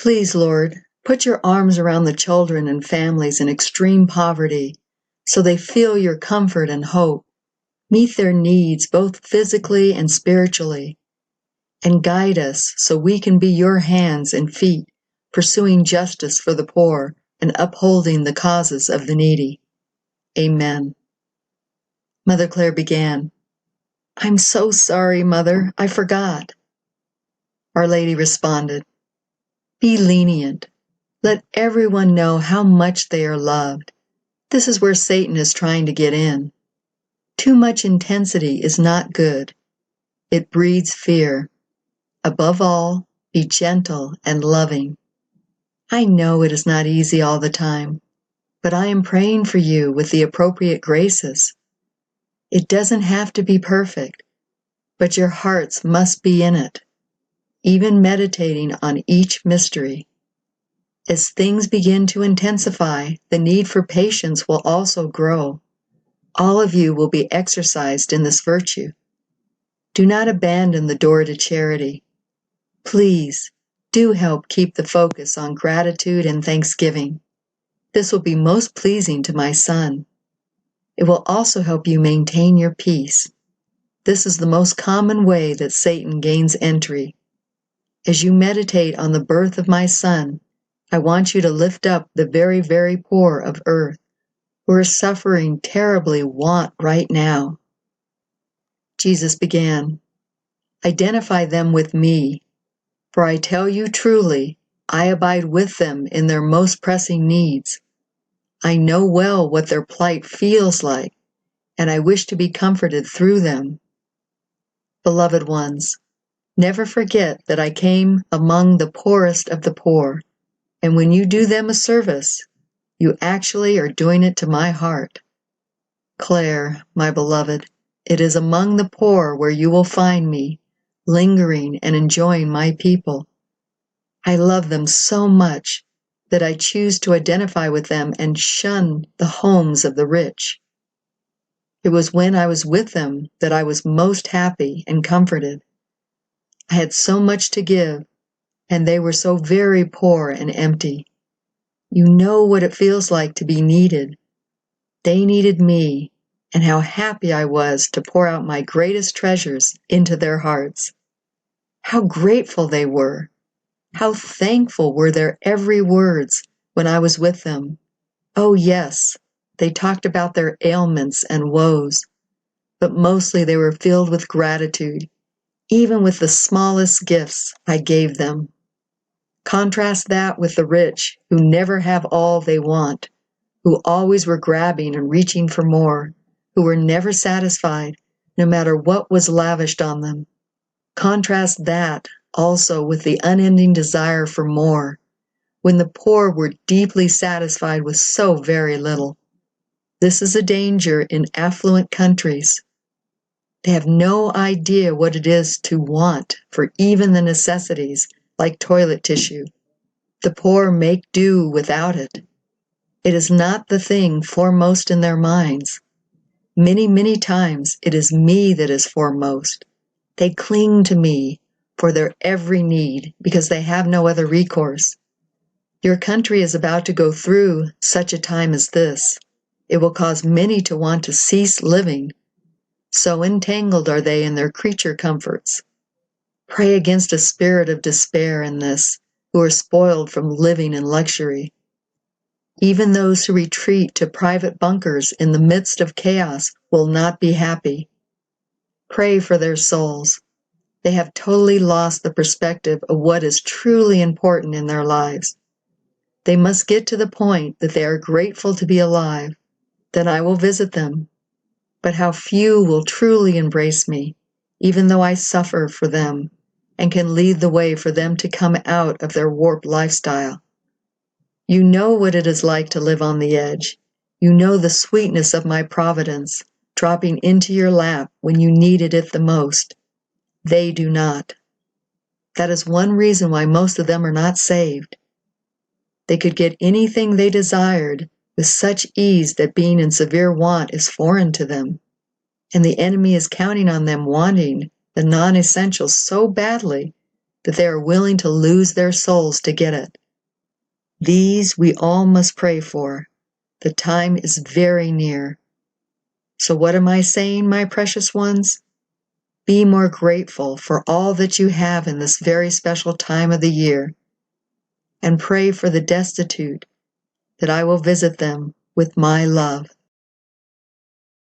Please, Lord, put your arms around the children and families in extreme poverty so they feel your comfort and hope. Meet their needs both physically and spiritually, and guide us so we can be your hands and feet, pursuing justice for the poor and upholding the causes of the needy. Amen. Mother Clare began, "I'm so sorry, Mother, I forgot." Our Lady responded, "Be lenient. Let everyone know how much they are loved. This is where Satan is trying to get in. Too much intensity is not good. It breeds fear. Above all, be gentle and loving. I know it is not easy all the time, but I am praying for you with the appropriate graces. It doesn't have to be perfect, but your hearts must be in it, even meditating on each mystery. As things begin to intensify, the need for patience will also grow. All of you will be exercised in this virtue. Do not abandon the door to charity. Please, do help keep the focus on gratitude and thanksgiving. This will be most pleasing to my Son. It will also help you maintain your peace. This is the most common way that Satan gains entry. As you meditate on the birth of my Son, I want you to lift up the very, very poor of earth, who are suffering terribly want right now." Jesus began, "Identify them with me, for I tell you truly, I abide with them in their most pressing needs. I know well what their plight feels like, and I wish to be comforted through them. Beloved ones, never forget that I came among the poorest of the poor, and when you do them a service, you actually are doing it to my heart. Claire, my beloved, it is among the poor where you will find me, lingering and enjoying my people. I love them so much that I choose to identify with them and shun the homes of the rich. It was when I was with them that I was most happy and comforted. I had so much to give, and they were so very poor and empty. You know what it feels like to be needed. They needed me, and how happy I was to pour out my greatest treasures into their hearts. How grateful they were. How thankful were their every words when I was with them. Oh yes, they talked about their ailments and woes, but mostly they were filled with gratitude, even with the smallest gifts I gave them. Contrast that with the rich, who never have all they want, who always were grabbing and reaching for more, who were never satisfied, no matter what was lavished on them. Contrast that also with the unending desire for more, when the poor were deeply satisfied with so very little. This is a danger in affluent countries. They have no idea what it is to want for even the necessities like toilet tissue. The poor make do without it. It is not the thing foremost in their minds. Many, many times it is me that is foremost. They cling to me for their every need because they have no other recourse. Your country is about to go through such a time as this. It will cause many to want to cease living. So entangled are they in their creature comforts. Pray against a spirit of despair in this, who are spoiled from living in luxury. Even those who retreat to private bunkers in the midst of chaos will not be happy. Pray for their souls. They have totally lost the perspective of what is truly important in their lives. They must get to the point that they are grateful to be alive. Then I will visit them. But how few will truly embrace me, even though I suffer for them, and can lead the way for them to come out of their warped lifestyle. You know what it is like to live on the edge. You know the sweetness of my providence, dropping into your lap when you needed it the most. They do not. That is one reason why most of them are not saved. They could get anything they desired with such ease that being in severe want is foreign to them, and the enemy is counting on them wanting the non-essentials so badly that they are willing to lose their souls to get it. These we all must pray for. The time is very near. So what am I saying, my precious ones? Be more grateful for all that you have in this very special time of the year, and pray for the destitute, that I will visit them with my love.